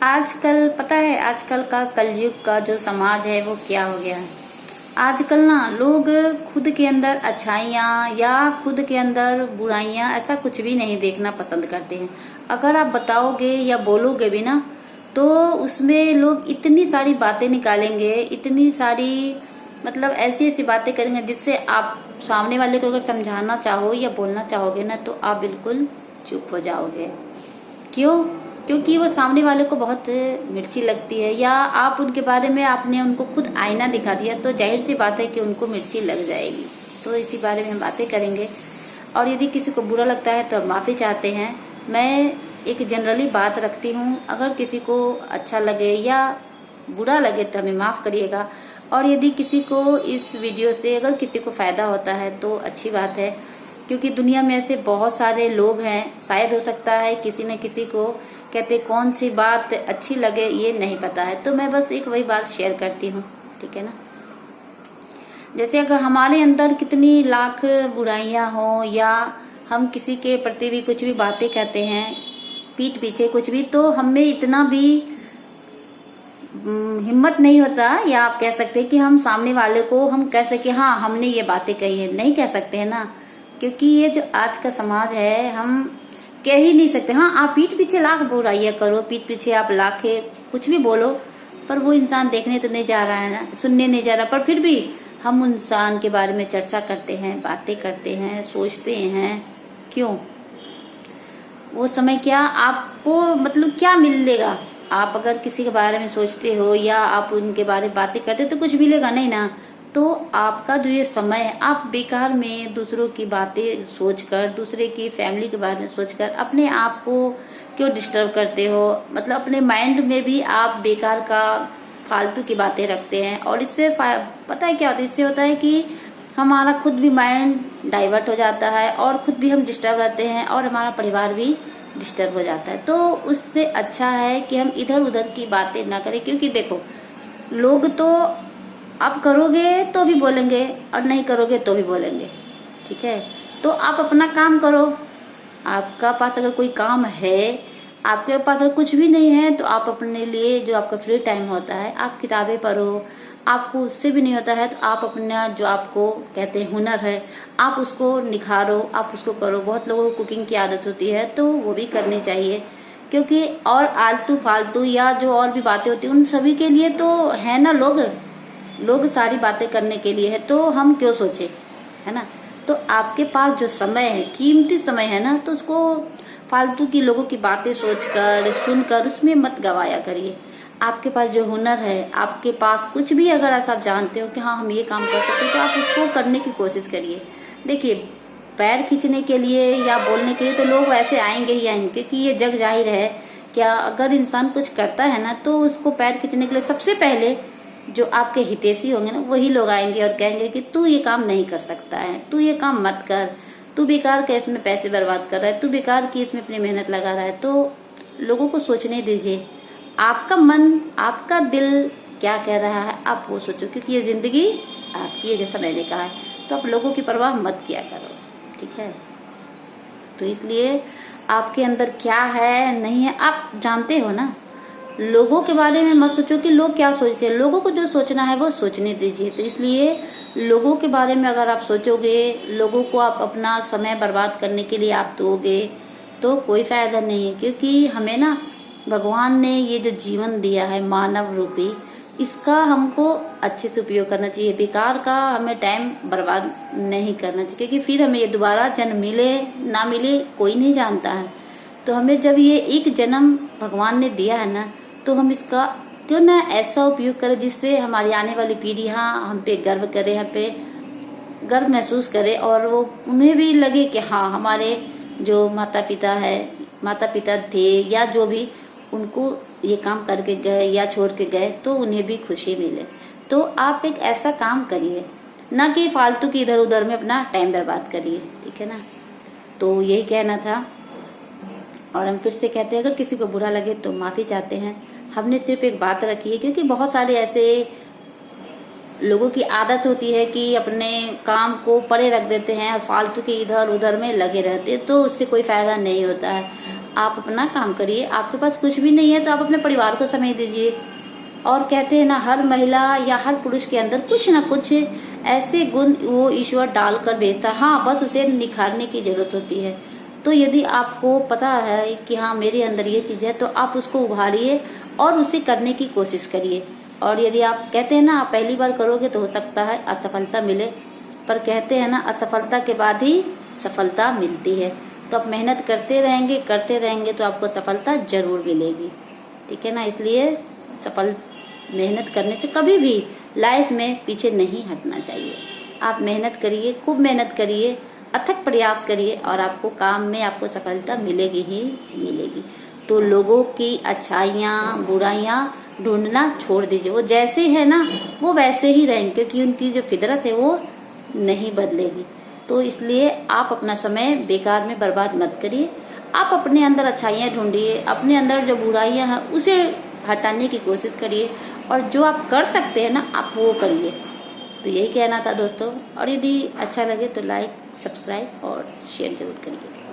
आजकल पता है, आजकल का कलयुग का जो समाज है वो क्या हो गया है। आजकल ना लोग खुद के अंदर अच्छाइयाँ या खुद के अंदर बुराइयाँ ऐसा कुछ भी नहीं देखना पसंद करते हैं। अगर आप बताओगे या बोलोगे भी ना तो उसमें लोग इतनी सारी बातें निकालेंगे, इतनी सारी मतलब ऐसी ऐसी बातें करेंगे जिससे आप सामने वाले को अगर समझाना चाहो या बोलना चाहोगे ना तो आप बिल्कुल चुप हो जाओगे। क्यों? क्योंकि वो सामने वाले को बहुत मिर्ची लगती है, या आप उनके बारे में आपने उनको खुद आईना दिखा दिया तो जाहिर सी बात है कि उनको मिर्ची लग जाएगी। तो इसी बारे में हम बातें करेंगे। और यदि किसी को बुरा लगता है तो हम माफ़ी चाहते हैं। मैं एक जनरली बात रखती हूँ, अगर किसी को अच्छा लगे या बुरा लगे तो हमें माफ़ करिएगा। और यदि किसी को इस वीडियो से अगर किसी को फ़ायदा होता है तो अच्छी बात है, क्योंकि दुनिया में ऐसे बहुत सारे लोग हैं, शायद हो सकता है किसी न किसी को कहते कौन सी बात अच्छी लगे ये नहीं पता है। तो मैं बस एक वही बात शेयर करती हूँ, ठीक है ना। जैसे अगर हमारे अंदर कितनी लाख बुराइयां हो या हम किसी के प्रति भी कुछ भी बातें कहते हैं पीठ पीछे कुछ भी, तो हमें इतना भी हिम्मत नहीं होता, या आप कह सकते हैं कि हम सामने वाले को हम कह सके हाँ हमने ये बातें कही है, नहीं कह सकते हैं ना। क्योंकि ये जो आज का समाज है हम कह ही नहीं सकते। हाँ, आप पीठ पीछे लाख बुराइयां करो, पीठ पीछे आप लाख कुछ भी बोलो, पर वो इंसान देखने तो नहीं जा रहा है ना, सुनने नहीं जा रहा, पर फिर भी हम उन इंसान के बारे में चर्चा करते हैं, बातें करते हैं, सोचते हैं। क्यों? वो समय क्या आपको मतलब क्या मिलेगा? आप अगर किसी के बारे में सोचते हो या आप उनके बारे में बातें करते हो तो कुछ मिलेगा नहीं ना। तो आपका जो ये समय है आप बेकार में दूसरों की बातें सोचकर, दूसरे की फैमिली के बारे में सोचकर अपने आप को क्यों डिस्टर्ब करते हो। मतलब अपने माइंड में भी आप बेकार का फालतू की बातें रखते हैं, और इससे पता है क्या होता है, इससे होता है कि हमारा खुद भी माइंड डाइवर्ट हो जाता है और खुद भी हम डिस्टर्ब रहते हैं और हमारा परिवार भी डिस्टर्ब हो जाता है। तो उससे अच्छा है कि हम इधर उधर की बातें ना करें, क्योंकि देखो लोग तो आप करोगे तो भी बोलेंगे और नहीं करोगे तो भी बोलेंगे, ठीक है। तो आप अपना काम करो। आपका पास अगर कोई काम है, आपके पास अगर कुछ भी नहीं है तो आप अपने लिए जो आपका फ्री टाइम होता है आप किताबें पढ़ो। आपको उससे भी नहीं होता है तो आप अपना जो आपको कहते हैं हुनर है आप उसको निखारो, आप उसको करो। बहुत लोगों को कुकिंग की आदत होती है तो वो भी करनी चाहिए, क्योंकि और आलतू फालतू या जो और भी बातें होती है उन सभी के लिए तो है ना, लोग सारी बातें करने के लिए है, तो हम क्यों सोचे, है ना। तो आपके पास जो समय है, कीमती समय है ना, तो उसको फालतू की लोगों की बातें सोचकर सुनकर उसमें मत गवाया करिए। आपके पास जो हुनर है, आपके पास कुछ भी अगर ऐसा आप जानते हो कि हाँ हम ये काम कर सकते हैं तो आप उसको करने की कोशिश करिए। देखिए पैर खींचने के लिए या बोलने के लिए तो लोग ऐसे आएंगे ही आएंगे, क्योंकि ये जग जाहिर है क्या अगर इंसान कुछ करता है ना तो उसको पैर खींचने के लिए सबसे पहले जो आपके हितैषी होंगे ना वही लोग आएंगे और कहेंगे कि तू ये काम नहीं कर सकता है, तू ये काम मत कर, तू बेकार का इसमें पैसे बर्बाद कर रहा है, तू बेकार की इसमें अपनी मेहनत लगा रहा है। तो लोगों को सोचने दीजिए, आपका मन आपका दिल क्या कह रहा है आप वो सोचो, क्योंकि ये जिंदगी आपकी है जैसा मैंने कहा है। तो आप लोगों की परवाह मत किया करो, ठीक है। तो इसलिए आपके अंदर क्या है नहीं है आप जानते हो ना। लोगों के बारे में मत सोचो कि लोग क्या सोचते हैं, लोगों को जो सोचना है वो सोचने दीजिए। तो इसलिए लोगों के बारे में अगर आप सोचोगे, लोगों को आप अपना समय बर्बाद करने के लिए आप दोगे तो कोई फायदा नहीं है। क्योंकि हमें ना भगवान ने ये जो जीवन दिया है मानव रूपी, इसका हमको अच्छे से उपयोग करना चाहिए। बेकार का हमें टाइम बर्बाद नहीं करना चाहिए, क्योंकि फिर हमें ये दोबारा जन्म मिले ना मिले कोई नहीं जानता है। तो हमें जब ये एक जन्म भगवान ने दिया है ना तो हम इसका क्यों ना ऐसा उपयोग करें जिससे हमारी आने वाली पीढ़ी हाँ हम पे गर्व करे, हम पे गर्व महसूस करे, और वो उन्हें भी लगे कि हाँ हमारे जो माता पिता थे या जो भी उनको ये काम करके गए या छोड़ के गए तो उन्हें भी खुशी मिले। तो आप एक ऐसा काम करिए, ना कि फालतू की इधर उधर में अपना टाइम बर्बाद करिए, ठीक है ना। तो यही कहना था। और हम फिर से कहते हैं अगर किसी को बुरा लगे तो माफ़ी चाहते हैं। हमने सिर्फ एक बात रखी है, क्योंकि बहुत सारे ऐसे लोगों की आदत होती है कि अपने काम को परे रख देते हैं और फालतू के इधर उधर में लगे रहते हैं, तो उससे कोई फायदा नहीं होता है। आप अपना काम करिए। आपके पास कुछ भी नहीं है तो आप अपने परिवार को समय दीजिए। और कहते हैं ना, हर महिला या हर पुरुष के अंदर कुछ ना कुछ ऐसे गुण वो ईश्वर डालकर भेजता है। हाँ, बस उसे निखारने की जरूरत होती है। तो यदि आपको पता है कि हाँ मेरे अंदर ये चीज है, तो आप उसको उभारिए और उसे करने की कोशिश करिए। और यदि आप कहते हैं ना आप पहली बार करोगे तो हो सकता है असफलता मिले, पर कहते हैं ना असफलता के बाद ही सफलता मिलती है। तो आप मेहनत करते रहेंगे तो आपको सफलता जरूर मिलेगी। ठीक है ना, इसलिए सफल मेहनत करने से कभी भी लाइफ में पीछे नहीं हटना चाहिए। आप मेहनत करिए, खूब मेहनत करिए, अथक प्रयास करिए और आपको काम में आपको सफलता मिलेगी ही मिलेगी। तो लोगों की अच्छाइयाँ बुराइयाँ ढूंढना छोड़ दीजिए। वो जैसे है ना वो वैसे ही रहेंगे, क्योंकि उनकी जो फितरत है वो नहीं बदलेगी। तो इसलिए आप अपना समय बेकार में बर्बाद मत करिए। आप अपने अंदर अच्छाइयाँ ढूंढिए, अपने अंदर जो बुराइयाँ हैं उसे हटाने की कोशिश करिए, और जो आप कर सकते हैं ना आप वो करिए। तो यही कहना था दोस्तों। और यदि अच्छा लगे तो लाइक, सब्सक्राइब और शेयर जरूर करिए।